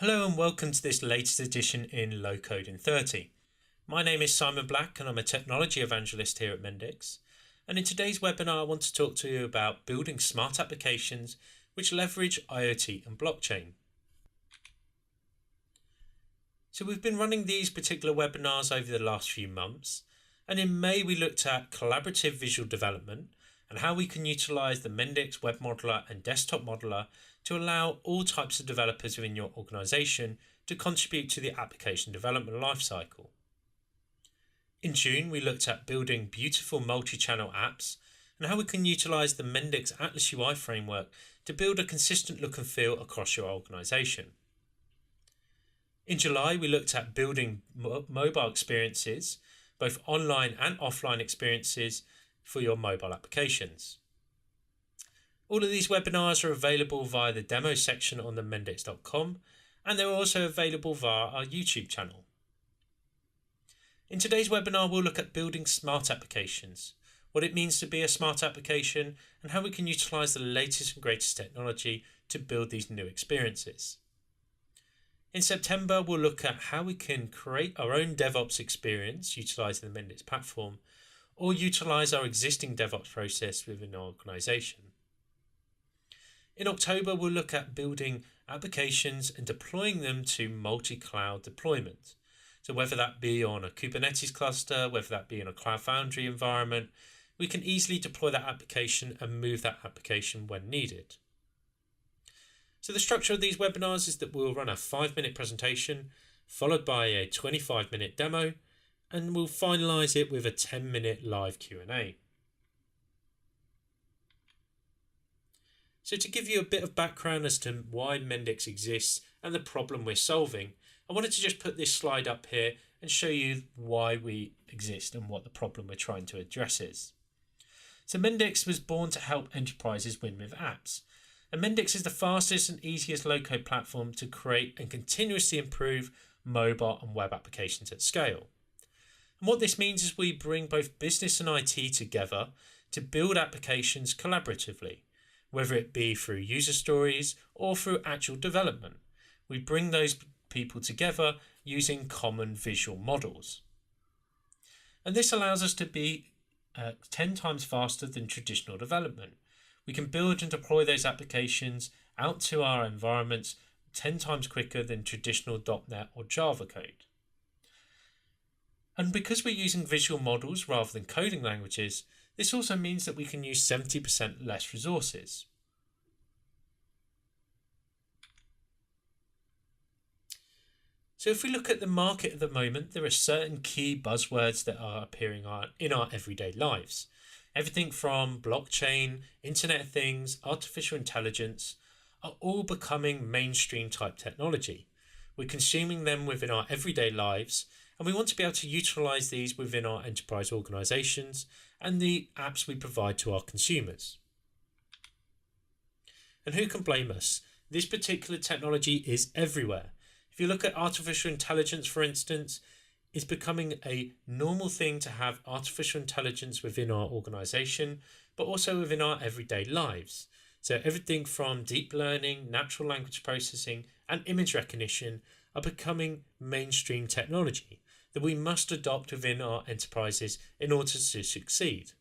Hello and welcome to this latest edition in Low Code in 30. My name is Simon Black and I'm a technology evangelist here at Mendix. And in today's webinar I want to talk to you about building smart applications which leverage IoT and blockchain. So we've been running these particular webinars over the last few months, and in May we looked at collaborative visual development and how we can utilize the Mendix Web Modeler and Desktop Modeler to allow all types of developers within your organization to contribute to the application development lifecycle. In June, we looked at building beautiful multi-channel apps and how we can utilize the Mendix Atlas UI framework to build a consistent look and feel across your organization. In July, we looked at building mobile experiences, both online and offline experiences for your mobile applications. All of these webinars are available via the demo section on the mendix.com, and they're also available via our YouTube channel. In today's webinar, we'll look at building smart applications, what it means to be a smart application, and how we can utilize the latest and greatest technology to build these new experiences. In September, we'll look at how we can create our own DevOps experience utilizing the Mendix platform, or utilize our existing DevOps process within our organization. In October, we'll look at building applications and deploying them to multi-cloud deployment. So whether that be on a Kubernetes cluster, whether that be in a Cloud Foundry environment, we can easily deploy that application and move that application when needed. So the structure of these webinars is that we'll run a 5-minute presentation followed by a 25-minute demo, and we'll finalize it with a 10-minute live Q&A. So to give you a bit of background as to why Mendix exists and the problem we're solving, I wanted to just put this slide up here and show you why we exist and what the problem we're trying to address is. So Mendix was born to help enterprises win with apps. And Mendix is the fastest and easiest low-code platform to create and continuously improve mobile and web applications at scale. And what this means is we bring both business and IT together to build applications collaboratively, whether it be through user stories or through actual development. We bring those people together using common visual models. And this allows us to be 10 times faster than traditional development. We can build and deploy those applications out to our environments 10 times quicker than traditional .NET or Java code. And because we're using visual models rather than coding languages, this also means that we can use 70% less resources. So if we look at the market at the moment, there are certain key buzzwords that are appearing in our everyday lives. Everything from blockchain, Internet of Things, artificial intelligence are all becoming mainstream type technology. We're consuming them within our everyday lives, and we want to be able to utilize these within our enterprise organizations and the apps we provide to our consumers. And who can blame us? This particular technology is everywhere. If you look at artificial intelligence, for instance, it's becoming a normal thing to have artificial intelligence within our organization, but also within our everyday lives. So everything from deep learning, natural language processing, and image recognition are becoming mainstream technology that we must adopt within our enterprises in order to succeed.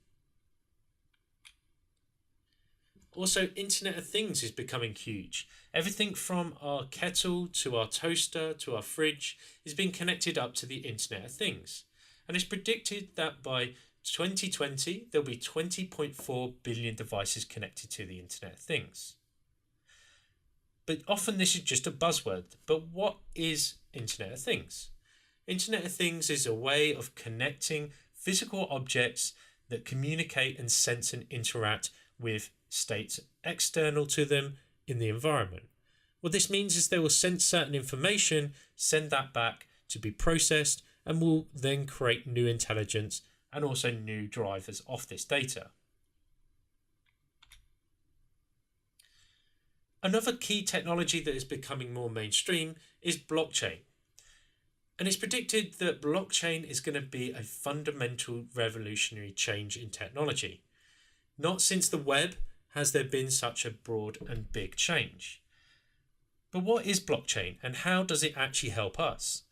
Also, Internet of Things is becoming huge. Everything from our kettle to our toaster to our fridge is being connected up to the Internet of Things. And it's predicted that by 2020, there'll be 20.4 billion devices connected to the Internet of Things. But often this is just a buzzword. But what is Internet of Things? Internet of Things is a way of connecting physical objects that communicate and sense and interact with states external to them in the environment. What this means is they will sense certain information, send that back to be processed, and will then create new intelligence and also new drivers off this data. Another key technology that is becoming more mainstream is blockchain. And it's predicted that blockchain is going to be a fundamental revolutionary change in technology. Not since the web has there been such a broad and big change. But what is blockchain and how does it actually help us?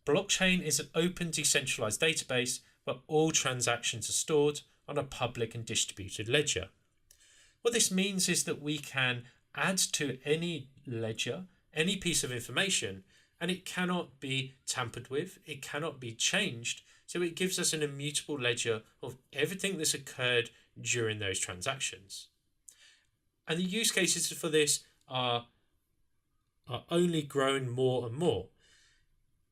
Blockchain is an open decentralized database where all transactions are stored on a public and distributed ledger. What this means is that we can add to any ledger any piece of information and it cannot be tampered with, it cannot be changed, so it gives us an immutable ledger of everything that's occurred during those transactions. And the use cases for this are only growing more and more.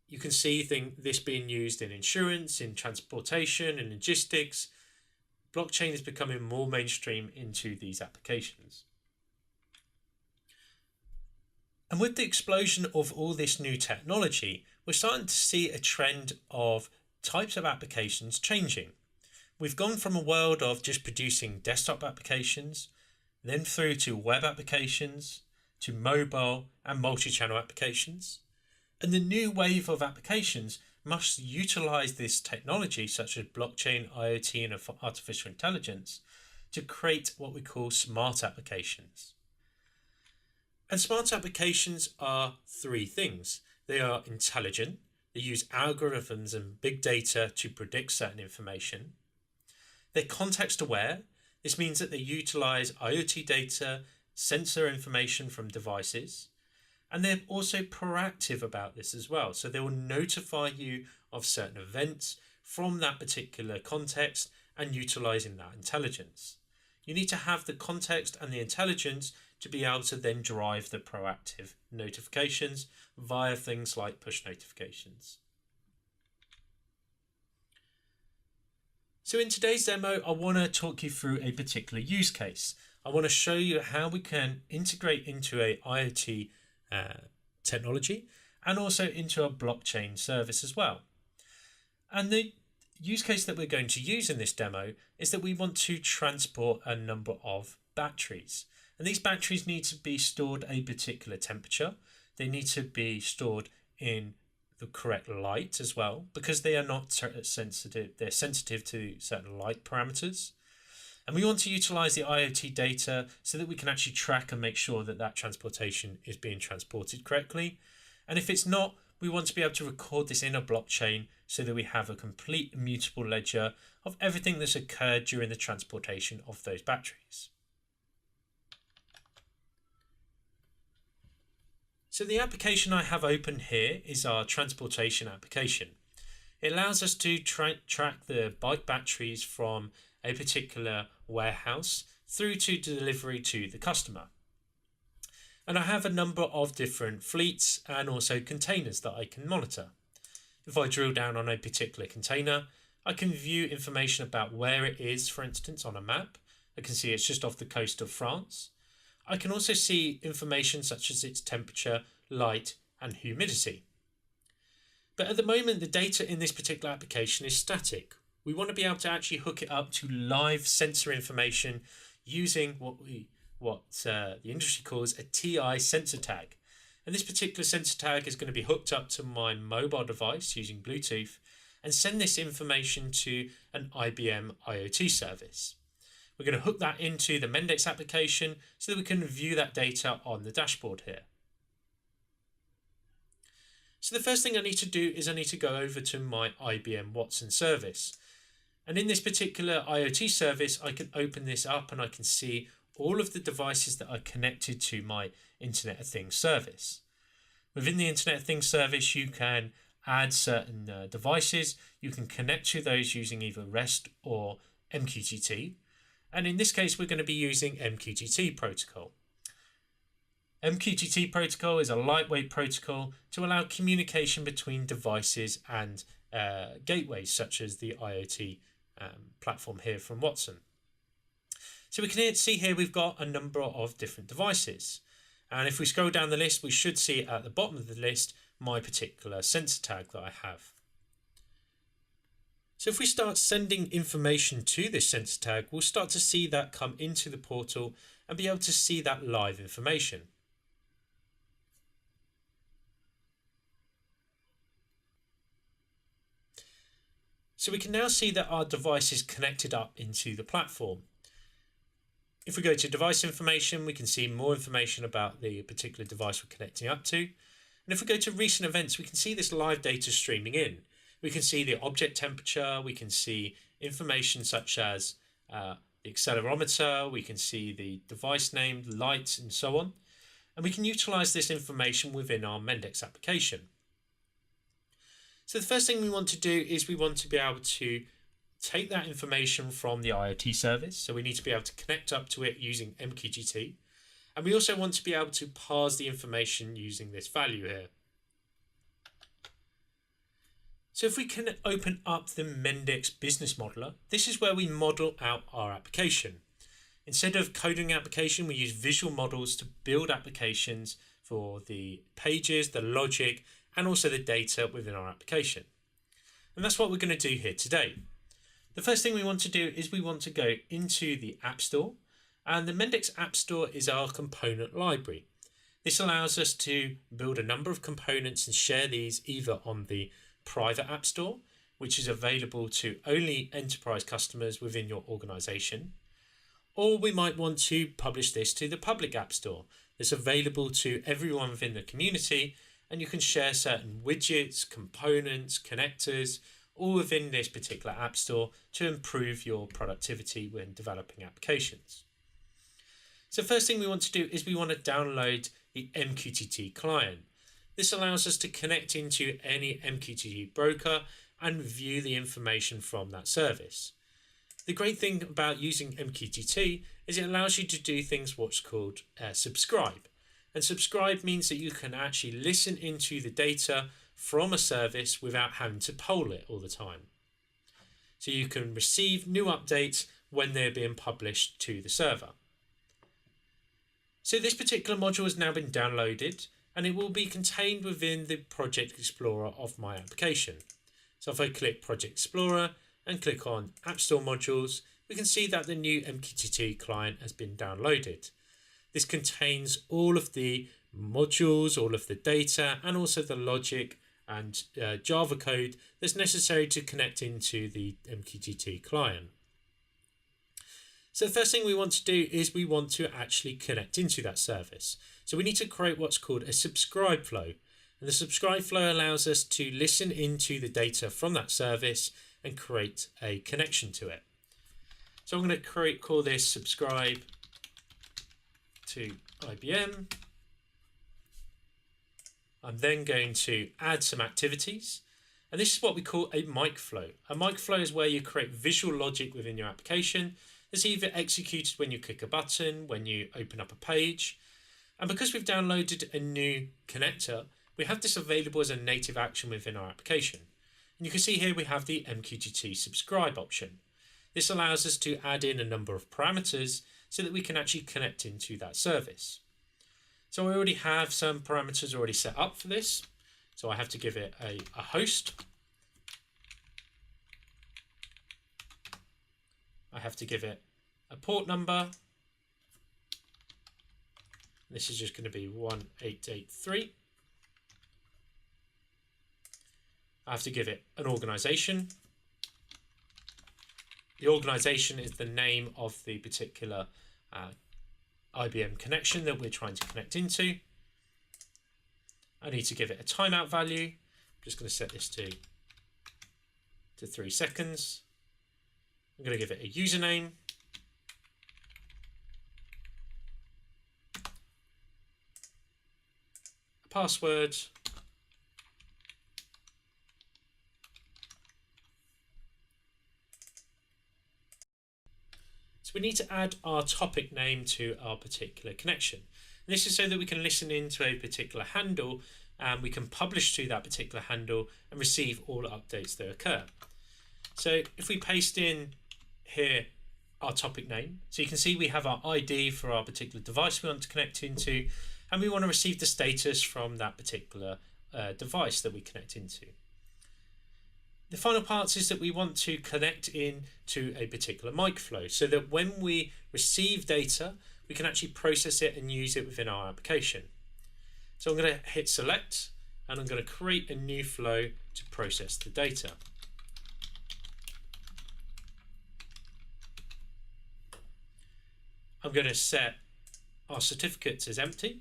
You can see this being used in insurance, in transportation, in logistics. Blockchain is becoming more mainstream into these applications. And with the explosion of all this new technology, we're starting to see a trend of types of applications changing. We've gone from a world of just producing desktop applications, then through to web applications, to mobile and multi-channel applications. And the new wave of applications must utilize this technology, such as blockchain, IoT, and artificial intelligence, to create what we call smart applications. And smart applications are three things. They are intelligent. They use algorithms and big data to predict certain information. They're context aware. This means that they utilize IoT data, sensor information from devices. And they're also proactive about this as well. So they will notify you of certain events from that particular context and utilizing that intelligence. You need to have the context and the intelligence to be able to then drive the proactive notifications via things like push notifications. So in today's demo, I want to talk you through a particular use case. I want to show you how we can integrate into a IoT technology and also into a blockchain service as well. And the use case that we're going to use in this demo is that we want to transport a number of batteries. And these batteries need to be stored a particular temperature. They need to be stored in the correct light as well, because they are not sensitive. They're sensitive to certain light parameters. And we want to utilize the IoT data so that we can actually track and make sure that that transportation is being transported correctly. And if it's not, we want to be able to record this in a blockchain so that we have a complete immutable ledger of everything that's occurred during the transportation of those batteries. So the application I have open here is our transportation application. It allows us to track the bike batteries from a particular warehouse through to delivery to the customer. And I have a number of different fleets and also containers that I can monitor. If I drill down on a particular container, I can view information about where it is, for instance, on a map. I can see it's just off the coast of France. I can also see information such as its temperature, light, and humidity. But at the moment, the data in this particular application is static. We want to be able to actually hook it up to live sensor information using what the industry calls a TI sensor tag. And this particular sensor tag is going to be hooked up to my mobile device using Bluetooth and send this information to an IBM IoT service. We're going to hook that into the Mendix application so that we can view that data on the dashboard here. So the first thing I need to do is I need to go over to my IBM Watson service. And in this particular IoT service, I can open this up and I can see all of the devices that are connected to my Internet of Things service. Within the Internet of Things service, you can add certain devices. You can connect to those using either REST or MQTT. And in this case, we're going to be using MQTT protocol. MQTT protocol is a lightweight protocol to allow communication between devices and gateways, such as the IoT platform here from Watson. So we can see here we've got a number of different devices. And if we scroll down the list, we should see at the bottom of the list my particular sensor tag that I have. So if we start sending information to this sensor tag, we'll start to see that come into the portal and be able to see that live information. So we can now see that our device is connected up into the platform. If we go to device information, we can see more information about the particular device we're connecting up to. And if we go to recent events, we can see this live data streaming in. We can see the object temperature, we can see information such as the accelerometer, we can see the device name, lights, and so on. And we can utilize this information within our Mendix application. So the first thing we want to do is we want to be able to take that information from the IoT service. So we need to be able to connect up to it using MQTT. And we also want to be able to parse the information using this value here. So if we can open up the Mendix business modeler, this is where we model out our application. Instead of coding application, we use visual models to build applications for the pages, the logic, and also the data within our application. And that's what we're going to do here today. The first thing we want to do is we want to go into the App Store, and the Mendix App Store is our component library. This allows us to build a number of components and share these either on the private App Store, which is available to only enterprise customers within your organization, or we might want to publish this to the public App Store. It's available to everyone within the community, and you can share certain widgets, components, connectors, all within this particular App Store to improve your productivity when developing applications. So first thing we want to do is we want to download the MQTT client. This allows us to connect into any MQTT broker and view the information from that service. The great thing about using MQTT is it allows you to do things what's called subscribe. And subscribe means that you can actually listen into the data from a service without having to poll it all the time. So you can receive new updates when they're being published to the server. So this particular module has now been downloaded and it will be contained within the Project Explorer of my application. So if I click Project Explorer and click on App Store modules, we can see that the new MQTT client has been downloaded. This contains all of the modules, all of the data, and also the logic and Java code that's necessary to connect into the MQTT client. So the first thing we want to do is we want to actually connect into that service. So we need to create what's called a subscribe flow. And the subscribe flow allows us to listen into the data from that service and create a connection to it. So I'm going to call this subscribe to IBM. I'm then going to add some activities, and this is what we call a mic flow. A mic flow is where you create visual logic within your application. It's either executed when you click a button, when you open up a page, and because we've downloaded a new connector, we have this available as a native action within our application. And you can see here we have the MQTT subscribe option. This allows us to add in a number of parameters so that we can actually connect into that service. So I already have some parameters already set up for this. So I have to give it a host. I have to give it a port number. This is just going to be 1883. I have to give it an organization. The organization is the name of the particular IBM connection that we're trying to connect into. I need to give it a timeout value. I'm just going to set this to 3 seconds. I'm going to give it a username. A password. So we need to add our topic name to our particular connection. And this is so that we can listen into a particular handle and we can publish to that particular handle and receive all updates that occur. So if we paste in here our topic name, so you can see we have our ID for our particular device we want to connect into, and we want to receive the status from that particular device that we connect into. The final part is that we want to connect in to a particular mic flow so that when we receive data, we can actually process it and use it within our application. So I'm going to hit select and I'm going to create a new flow to process the data. I'm going to set our certificates as empty.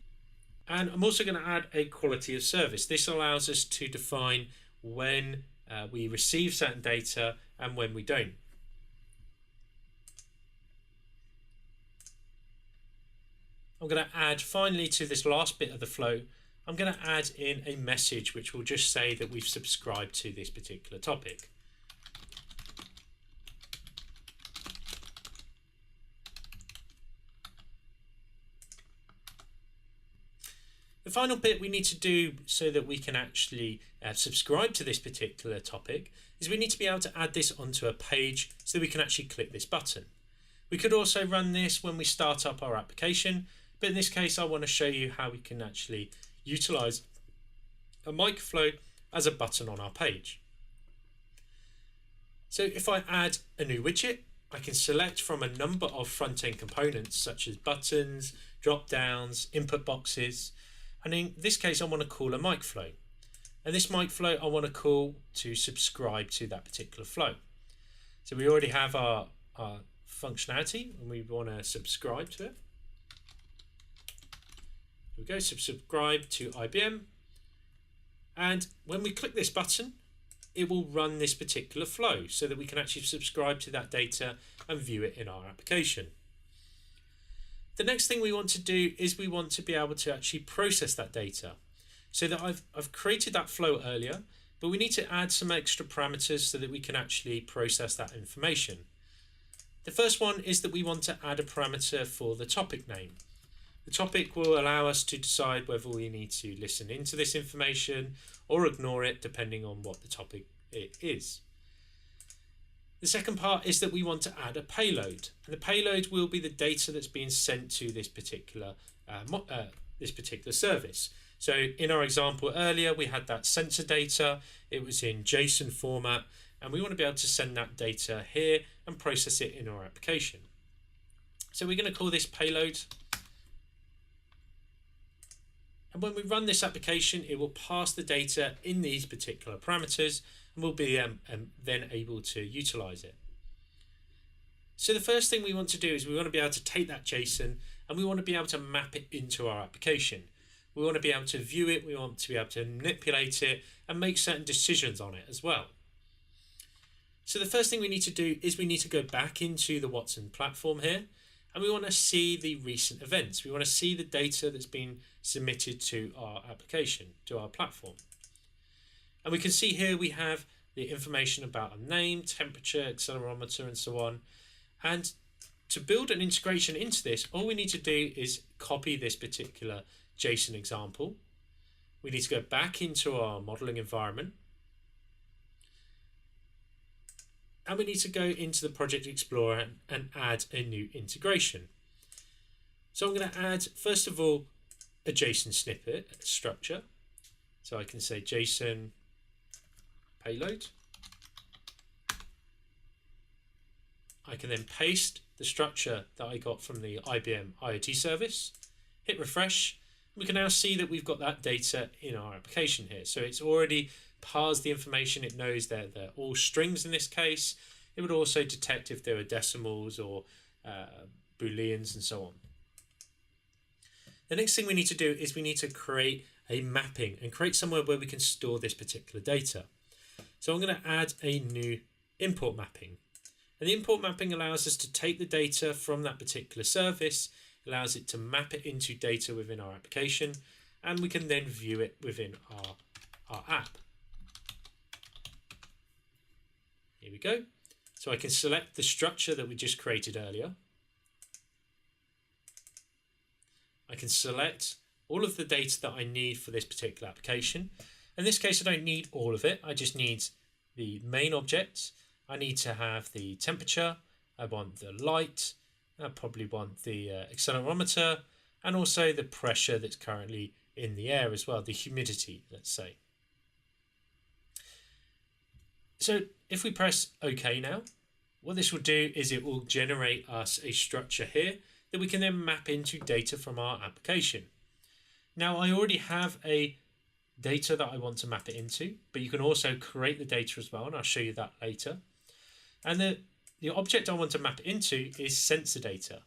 And I'm also going to add a quality of service. This allows us to define when we receive certain data and when we don't. I'm going to add finally to this last bit of the flow, I'm going to add in a message which will just say that we've subscribed to this particular topic. The final bit we need to do so that we can actually subscribe to this particular topic is we need to be able to add this onto a page so that we can actually click this button. We could also run this when we start up our application, but in this case I want to show you how we can actually utilize a microflow as a button on our page. So if I add a new widget, I can select from a number of front-end components such as buttons, drop-downs, input boxes, and in this case I want to call a microflow. And this microflow I want to call to subscribe to that particular flow. So we already have our functionality and we want to subscribe to it. We go subscribe to IBM, and when we click this button it will run this particular flow so that we can actually subscribe to that data and view it in our application. The next thing we want to do is we want to be able to actually process that data. So that I've created that flow earlier, but we need to add some extra parameters so that we can actually process that information. The first one is that we want to add a parameter for the topic name. The topic will allow us to decide whether we need to listen into this information or ignore it depending on what the topic it is. The second part is that we want to add a payload, and the payload will be the data that's being sent to this particular service. So in our example earlier we had that sensor data, it was in JSON format, and we want to be able to send that data here and process it in our application. So we're going to call this payload. And when we run this application, it will pass the data in these particular parameters and we'll be then able to utilize it. So the first thing we want to do is we want to be able to take that JSON and we want to be able to map it into our application. We want to be able to view it, we want to be able to manipulate it and make certain decisions on it as well. So the first thing we need to do is we need to go back into the Watson platform here, and we want to see the recent events. We want to see the data that's been submitted to our application, to our platform. And we can see here we have the information about a name, temperature, accelerometer, and so on. And to build an integration into this, all we need to do is copy this particular JSON example. We need to go back into our modeling environment. And we need to go into the Project Explorer and add a new integration. So I'm going to add, first of all, a JSON snippet structure. So I can say JSON payload. I can then paste the structure that I got from the IBM IoT service, hit refresh. We can now see that we've got that data in our application here. So it's already parsed the information. It knows that they're all strings in this case. It would also detect if there were decimals or booleans and so on. The next thing we need to do is we need to create a mapping and create somewhere where we can store this particular data. So I'm going to add a new import mapping. And the import mapping allows us to take the data from that particular service, allows it to map it into data within our application, and we can then view it within our app. Here we go. So I can select the structure that we just created earlier. I can select all of the data that I need for this particular application. In this case, I don't need all of it. I just need the main object. I need to have the temperature. I want the light. I probably want the accelerometer and also the pressure that's currently in the air as well, the humidity, let's say. So if we press OK now, what this will do is it will generate us a structure here that we can then map into data from our application. Now I already have a data that I want to map it into, but you can also create the data as well, and I'll show you that later. And the object I want to map it into is sensor data.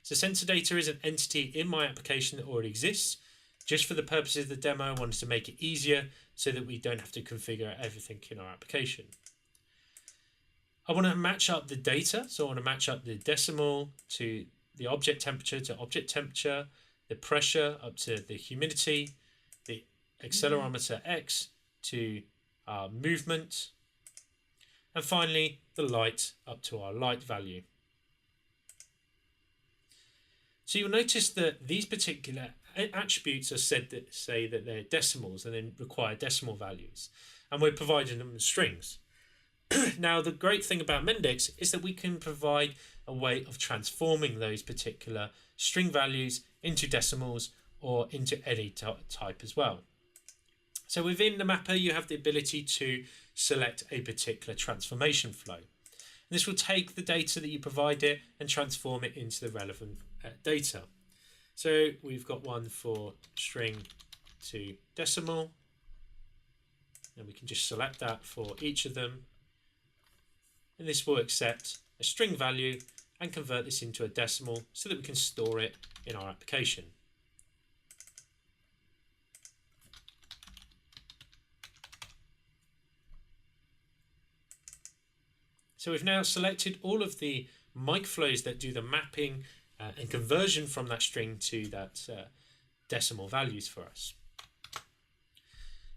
So sensor data is an entity in my application that already exists. Just for the purposes of the demo, I wanted to make it easier so that we don't have to configure everything in our application. I want to match up the data. So I want to match up the decimal to the object temperature to object temperature, the pressure up to the humidity, the accelerometer X to our movement, and finally the light up to our light value. So you'll notice that these particular attributes are said that say that they're decimals and then require decimal values, and we're providing them as strings. Now the great thing about Mendix is that we can provide a way of transforming those particular string values into decimals or into any type as well. So within the mapper you have the ability to select a particular transformation flow. And this will take the data that you provide it and transform it into the relevant data. So we've got one for string to decimal, and we can just select that for each of them, and this will accept a string value and convert this into a decimal so that we can store it in our application. So we've now selected all of the mic flows that do the mapping and conversion from that string to that decimal values for us.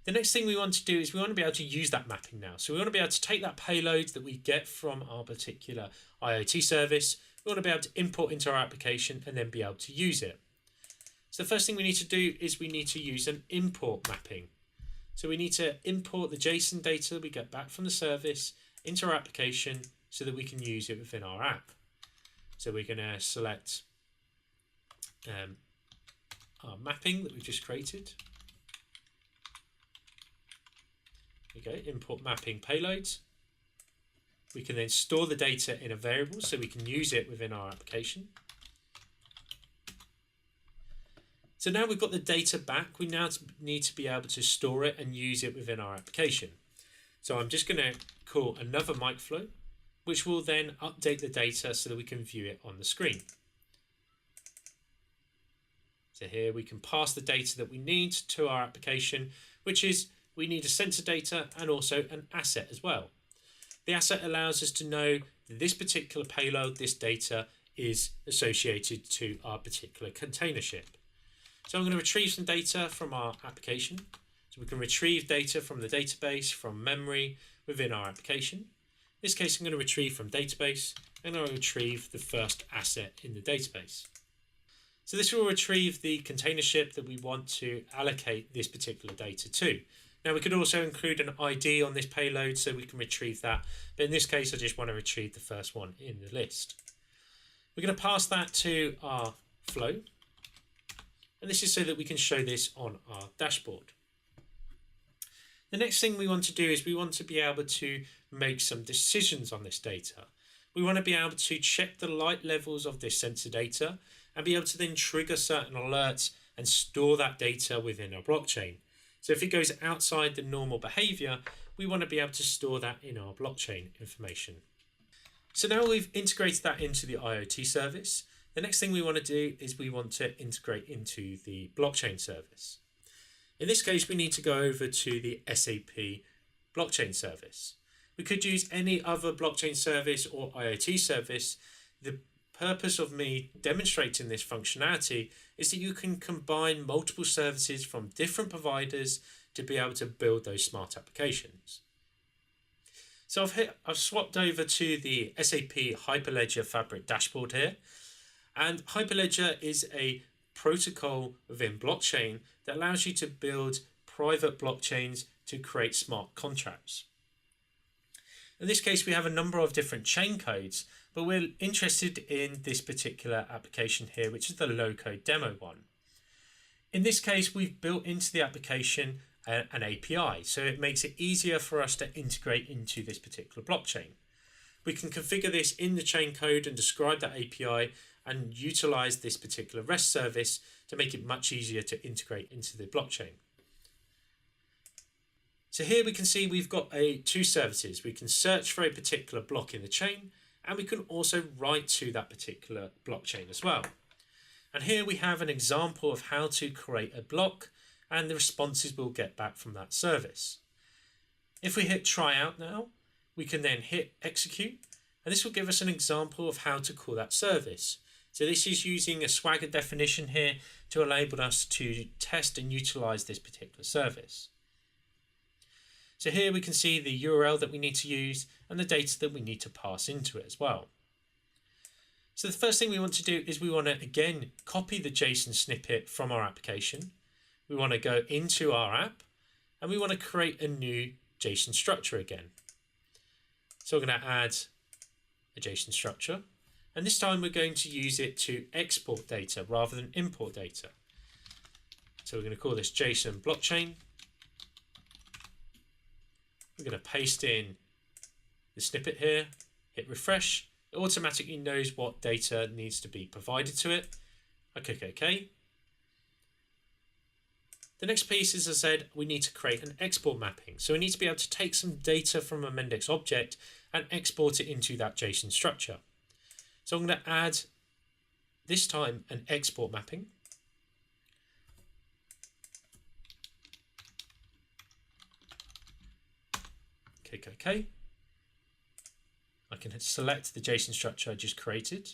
The next thing we want to do is we want to be able to use that mapping now. So we want to be able to take that payload that we get from our particular IoT service. We want to be able to import into our application and then be able to use it. So the first thing we need to do is we need to use an import mapping. So we need to import the JSON data we get back from the service into our application so that we can use it within our app. So we're going to select our mapping that we've just created. Okay, import mapping payloads. We can then store the data in a variable so we can use it within our application. So now we've got the data back, we now need to be able to store it and use it within our application. So I'm just going to call another mic flow, which will then update the data so that we can view it on the screen. So here we can pass the data that we need to our application, which is we need a sensor data and also an asset as well. The asset allows us to know that this particular payload, this data, is associated to our particular container ship. So I'm going to retrieve some data from our application. So we can retrieve data from the database, from memory within our application. In this case, I'm going to retrieve from database, and I'll retrieve the first asset in the database. So this will retrieve the container ship that we want to allocate this particular data to. Now we could also include an ID on this payload so we can retrieve that, but in this case I just want to retrieve the first one in the list. We're going to pass that to our flow, and this is so that we can show this on our dashboard. The next thing we want to do is we want to be able to make some decisions on this data. We want to be able to check the light levels of this sensor data and be able to then trigger certain alerts and store that data within our blockchain. So if it goes outside the normal behavior, we want to be able to store that in our blockchain information. So now we've integrated that into the IoT service, the next thing we want to do is we want to integrate into the blockchain service. In this case, we need to go over to the SAP blockchain service. We could use any other blockchain service or IoT service. The purpose of me demonstrating this functionality is that you can combine multiple services from different providers to be able to build those smart applications. So I've swapped over to the SAP Hyperledger Fabric dashboard here, and Hyperledger is a protocol within blockchain that allows you to build private blockchains to create smart contracts. In this case, we have a number of different chain codes, but we're interested in this particular application here, which is the low-code demo one. In this case, we've built into the application an API, so it makes it easier for us to integrate into this particular blockchain. We can configure this in the chain code and describe that API and utilize this particular REST service to make it much easier to integrate into the blockchain. So here we can see we've got two services. We can search for a particular block in the chain, and we can also write to that particular blockchain as well. And here we have an example of how to create a block and the responses we'll get back from that service. If we hit try out now, we can then hit execute, and this will give us an example of how to call that service. So this is using a Swagger definition here to enable us to test and utilize this particular service. So here we can see the URL that we need to use and the data that we need to pass into it as well. So the first thing we want to do is we want to again copy the JSON snippet from our application. We want to go into our app and we want to create a new JSON structure again. So we're going to add a JSON structure, and this time we're going to use it to export data rather than import data. So we're going to call this JSON blockchain. We're going to paste in the snippet here, hit refresh. It automatically knows what data needs to be provided to it. I click OK. The next piece is, as I said, we need to create an export mapping. So we need to be able to take some data from a Mendix object and export it into that JSON structure. So I'm going to add, this time, an export mapping. Click OK. I can select the JSON structure I just created.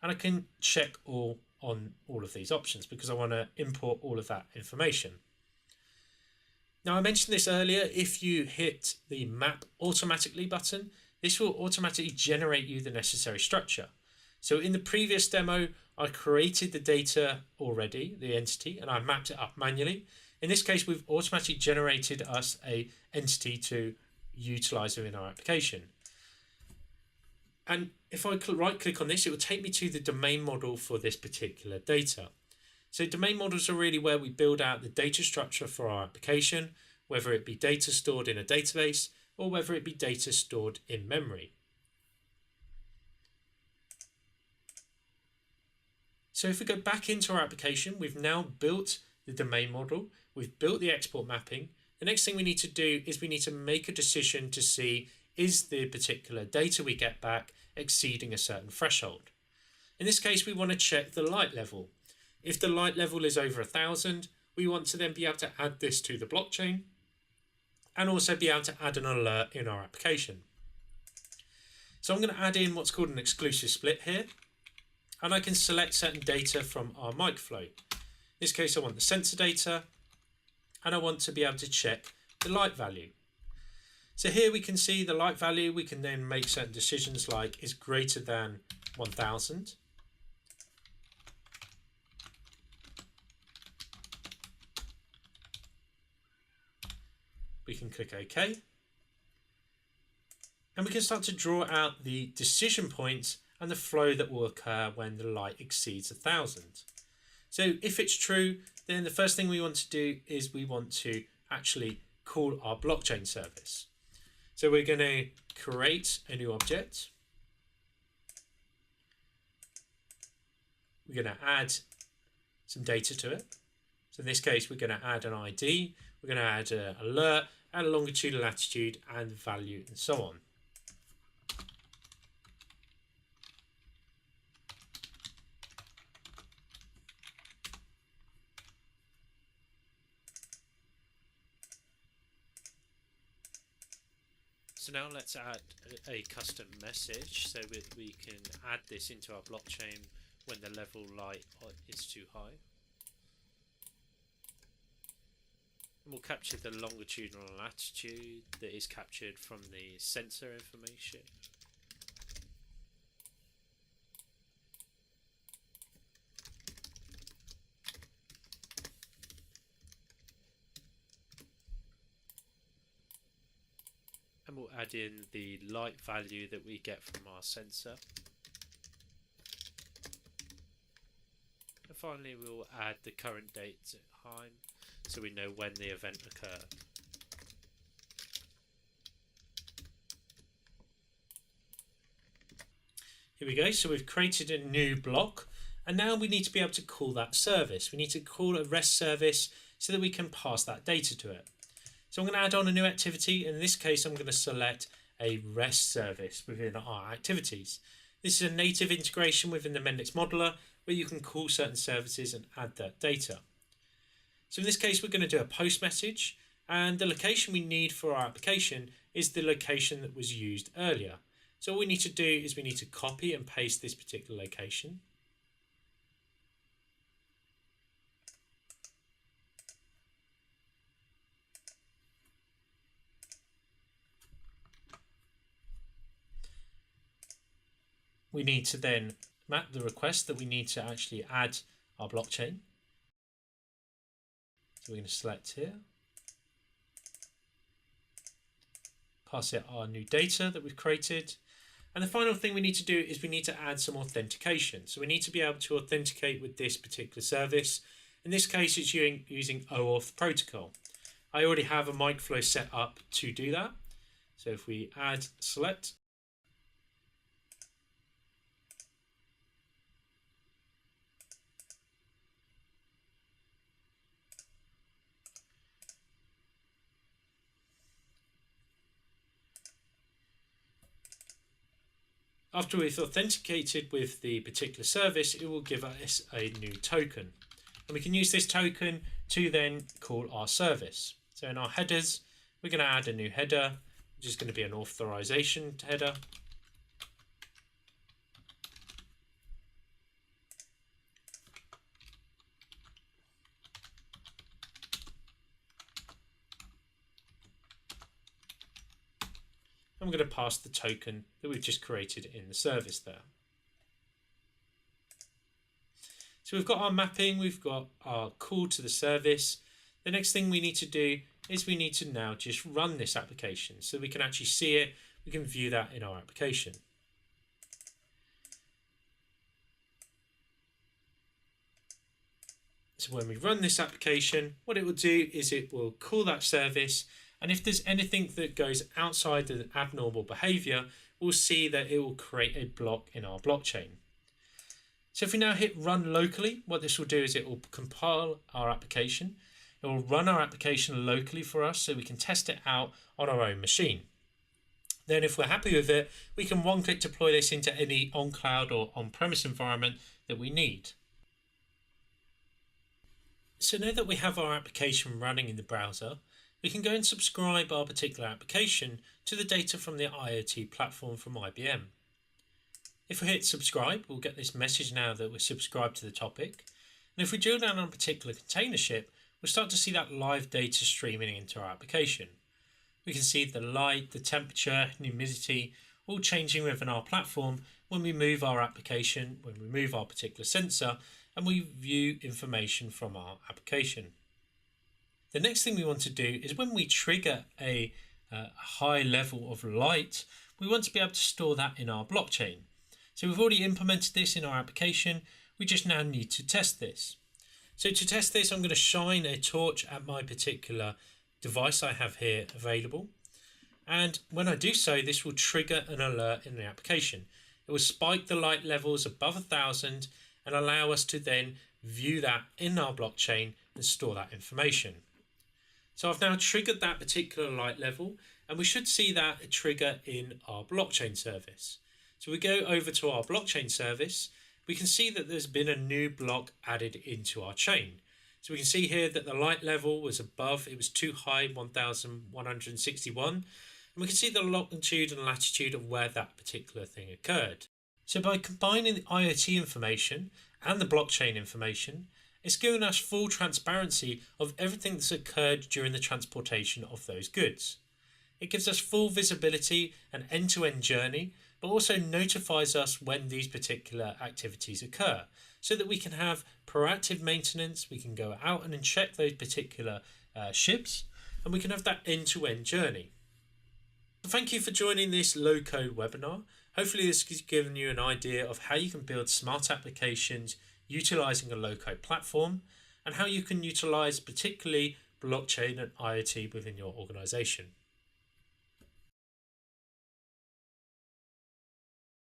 And I can check on all of these options because I want to import all of that information. Now, I mentioned this earlier, if you hit the map automatically button, this will automatically generate you the necessary structure. So in the previous demo, I created the data already, the entity, and I mapped it up manually. In this case, we've automatically generated us an entity to utilize within our application. And if I right click on this, it will take me to the domain model for this particular data. So domain models are really where we build out the data structure for our application, whether it be data stored in a database or whether it be data stored in memory. So if we go back into our application, we've now built the domain model, we've built the export mapping. The next thing we need to do is we need to make a decision to see, is the particular data we get back exceeding a certain threshold? In this case, we want to check the light level. If the light level is over 1,000, we want to then be able to add this to the blockchain and also be able to add an alert in our application. So I'm going to add in what's called an exclusive split here, and I can select certain data from our microflow. In this case, I want the sensor data, and I want to be able to check the light value. So here we can see the light value. We can then make certain decisions like is greater than 1,000. We can click OK. And we can start to draw out the decision points and the flow that will occur when the light exceeds 1,000. So if it's true, then the first thing we want to do is we want to actually call our blockchain service. So we're going to create a new object. We're going to add some data to it. So in this case, we're going to add an ID. We're going to add an alert, and a longitude, a latitude, and value, and so on. So now let's add a custom message so that we can add this into our blockchain when the level light is too high. And we'll capture the longitudinal and latitude that is captured from the sensor information. And we'll add in the light value that we get from our sensor. And finally, we'll add the current date time so we know when the event occurred. Here we go. So we've created a new block, and now we need to be able to call that service. We need to call a REST service so that we can pass that data to it. So I'm going to add on a new activity. In this case, I'm going to select a REST service within our activities. This is a native integration within the Mendix modeler where you can call certain services and add that data. So in this case, we're going to do a post message, and the location we need for our application is the location that was used earlier. So all we need to do is we need to copy and paste this particular location. We need to then map the request that we need to actually add our blockchain. So we're going to select here, pass it our new data that we've created. And the final thing we need to do is we need to add some authentication. So we need to be able to authenticate with this particular service. In this case, it's using OAuth protocol. I already have a microflow set up to do that. So if we add select, after we've authenticated with the particular service, it will give us a new token. And we can use this token to then call our service. So in our headers, we're going to add a new header, which is going to be an authorization header. I'm going to pass the token that we've just created in the service there. So we've got our mapping, we've got our call to the service. The next thing we need to do is we need to now just run this application so we can actually see it, we can view that in our application. So when we run this application, what it will do is it will call that service, and if there's anything that goes outside the abnormal behavior, we'll see that it will create a block in our blockchain. So if we now hit run locally, what this will do is it will compile our application. It will run our application locally for us so we can test it out on our own machine. Then if we're happy with it, we can one-click deploy this into any on-cloud or on-premise environment that we need. So now that we have our application running in the browser, we can go and subscribe our particular application to the data from the IoT platform from IBM. If we hit subscribe, we'll get this message now that we're subscribed to the topic. And if we drill down on a particular container ship, we'll start to see that live data streaming into our application. We can see the light, the temperature, and humidity all changing within our platform when we move our application, when we move our particular sensor, and we view information from our application. The next thing we want to do is when we trigger a high level of light, we want to be able to store that in our blockchain. So we've already implemented this in our application. We just now need to test this. So to test this, I'm going to shine a torch at my particular device I have here available. And when I do so, this will trigger an alert in the application. It will spike the light levels above 1,000 and allow us to then view that in our blockchain and store that information. So I've now triggered that particular light level, and we should see that trigger in our blockchain service. So we go over to our blockchain service, we can see that there's been a new block added into our chain. So we can see here that the light level was above, it was too high, 1161, and we can see the longitude and latitude of where that particular thing occurred. So by combining the IoT information and the blockchain information, it's given us full transparency of everything that's occurred during the transportation of those goods. It gives us full visibility and end-to-end journey, but also notifies us when these particular activities occur, so that we can have proactive maintenance, we can go out and check those particular ships, and we can have that end-to-end journey. Thank you for joining this low-code webinar. Hopefully this has given you an idea of how you can build smart applications utilizing a low-code platform, and how you can utilize particularly blockchain and IoT within your organization.